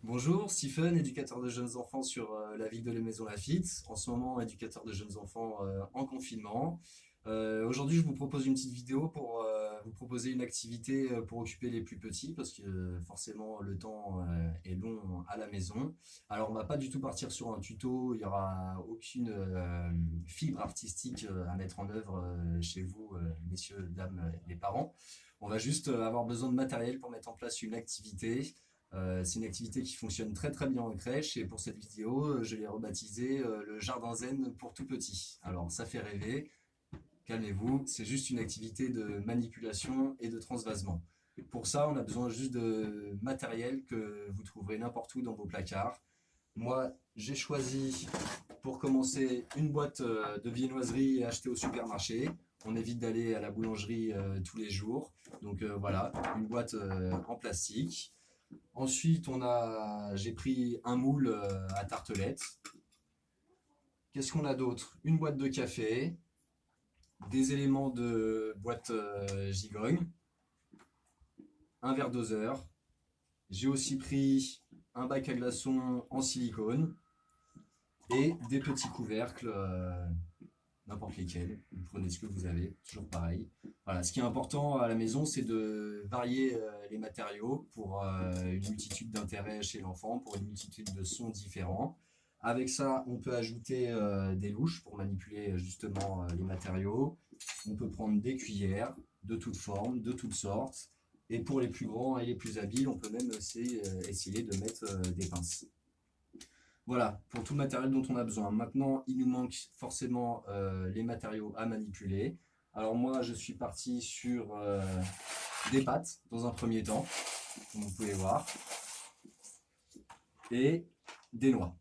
Bonjour, Stephen, éducateur de jeunes enfants sur la ville de Les Maisons Lafitte. En ce moment, éducateur de jeunes enfants en confinement. Aujourd'hui, je vous propose une petite vidéo pour vous proposer une activité pour occuper les plus petits parce que forcément le temps est long à la maison. Alors, on va pas du tout partir sur un tuto, il n'y aura aucune fibre artistique à mettre en œuvre chez vous, messieurs, dames, les parents. On va juste avoir besoin de matériel pour mettre en place une activité. C'est une activité qui fonctionne très très bien en crèche et pour cette vidéo, je l'ai rebaptisé le jardin zen pour tout petit. Alors ça fait rêver, calmez-vous, c'est juste une activité de manipulation et de transvasement. Pour ça, on a besoin juste de matériel que vous trouverez n'importe où dans vos placards. Moi, j'ai choisi pour commencer une boîte de viennoiserie achetée au supermarché. On évite d'aller à la boulangerie tous les jours. Donc voilà, une boîte en plastique. Ensuite, j'ai pris un moule à tartelette. Qu'est-ce qu'on a d'autre? Une boîte de café, des éléments de boîte gigogne, un verre doseur. J'ai aussi pris un bac à glaçons en silicone et des petits couvercles, n'importe lesquels. Vous prenez ce que vous avez, toujours pareil. Voilà, ce qui est important à la maison, c'est de varier les matériaux pour une multitude d'intérêts chez l'enfant, pour une multitude de sons différents. Avec ça, on peut ajouter des louches pour manipuler justement les matériaux. On peut prendre des cuillères de toutes formes, de toutes sortes. Et pour les plus grands et les plus habiles, on peut même essayer de mettre des pinces. Voilà, pour tout le matériel dont on a besoin. Maintenant, il nous manque forcément les matériaux à manipuler. Alors moi, je suis parti sur des pâtes dans un premier temps, comme vous pouvez voir, et des noix.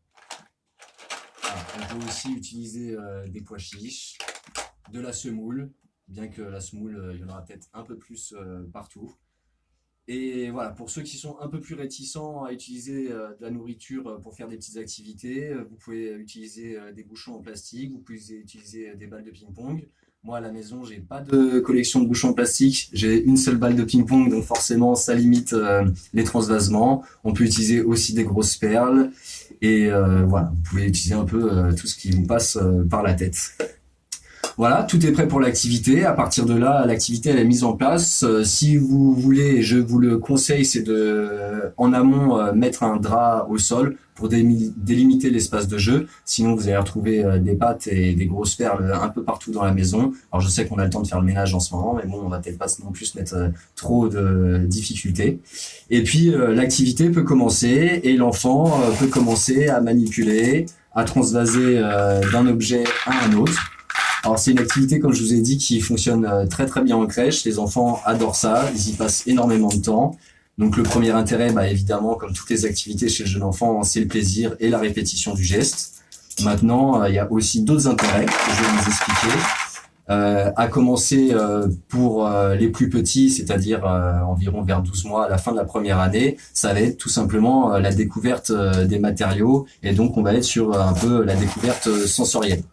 Voilà, on peut aussi utiliser des pois chiches, de la semoule, bien que la semoule, il y en aura peut-être un peu plus partout. Et voilà, pour ceux qui sont un peu plus réticents à utiliser de la nourriture pour faire des petites activités, vous pouvez utiliser des bouchons en plastique, vous pouvez utiliser des balles de ping-pong. Moi, à la maison, j'ai pas de collection de bouchons en plastique, j'ai une seule balle de ping-pong, donc forcément, ça limite les transvasements. On peut utiliser aussi des grosses perles, et voilà, vous pouvez utiliser un peu tout ce qui vous passe par la tête. Voilà, tout est prêt pour l'activité. À partir de là, l'activité elle est mise en place. Si vous voulez, je vous le conseille, c'est en amont, mettre un drap au sol pour délimiter l'espace de jeu. Sinon, vous allez retrouver des pattes et des grosses perles un peu partout dans la maison. Alors, je sais qu'on a le temps de faire le ménage en ce moment, mais bon, on va peut-être pas non plus mettre trop de difficultés. Et puis, l'activité peut commencer et l'enfant peut commencer à manipuler, à transvaser d'un objet à un autre. Alors c'est une activité, comme je vous ai dit, qui fonctionne très très bien en crèche. Les enfants adorent ça, ils y passent énormément de temps. Donc le premier intérêt, évidemment, comme toutes les activités chez le jeune enfant, c'est le plaisir et la répétition du geste. Maintenant, il y a aussi d'autres intérêts que je vais vous expliquer. À commencer pour les plus petits, c'est-à-dire environ vers 12 mois à la fin de la première année, ça va être tout simplement la découverte des matériaux et donc on va être sur un peu la découverte sensorielle.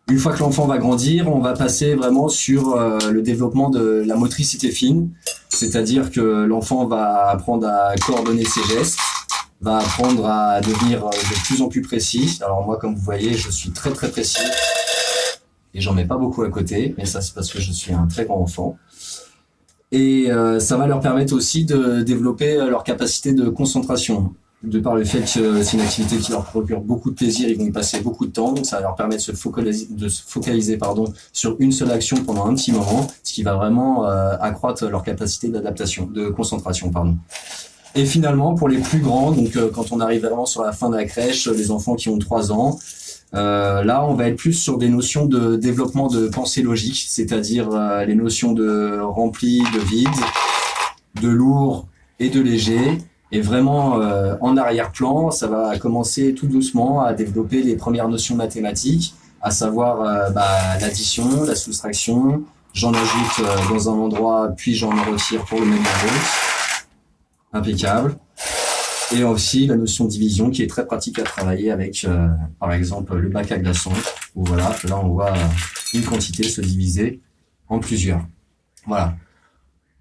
Une fois que l'enfant va grandir, on va passer vraiment sur le développement de la motricité fine, c'est-à-dire que l'enfant va apprendre à coordonner ses gestes, va apprendre à devenir de plus en plus précis. Alors moi, comme vous voyez, je suis très très précis et j'en mets pas beaucoup à côté, mais ça c'est parce que je suis un très grand enfant. Et ça va leur permettre aussi de développer leur capacité de concentration. De par le fait que c'est une activité qui leur procure beaucoup de plaisir, ils vont y passer beaucoup de temps, donc ça va leur permettre de se focaliser sur une seule action pendant un petit moment, ce qui va vraiment accroître leur capacité d'adaptation, de concentration, pardon. Et finalement, pour les plus grands, donc quand on arrive vraiment sur la fin de la crèche, les enfants qui ont 3 ans, là, on va être plus sur des notions de développement de pensée logique, c'est-à-dire les notions de rempli, de vide, de lourd et de léger. Et vraiment, en arrière-plan, ça va commencer tout doucement à développer les premières notions mathématiques, à savoir l'addition, la soustraction. J'en ajoute dans un endroit, puis j'en retire pour le même endroit. Impeccable. Et aussi la notion de division qui est très pratique à travailler avec, par exemple, le bac à glaçons, où voilà, là on voit une quantité se diviser en plusieurs. Voilà.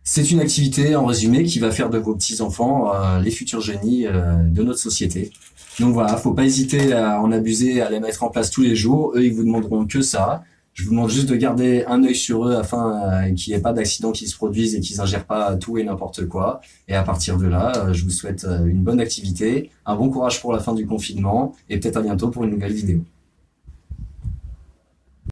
C'est une activité, en résumé, qui va faire de vos petits-enfants les futurs génies de notre société. Donc voilà, faut pas hésiter à en abuser, à les mettre en place tous les jours. Eux, ils vous demanderont que ça. Je vous demande juste de garder un œil sur eux afin qu'il n'y ait pas d'accidents qui se produisent et qu'ils ingèrent pas tout et n'importe quoi. Et à partir de là, je vous souhaite une bonne activité, un bon courage pour la fin du confinement et peut-être à bientôt pour une nouvelle vidéo.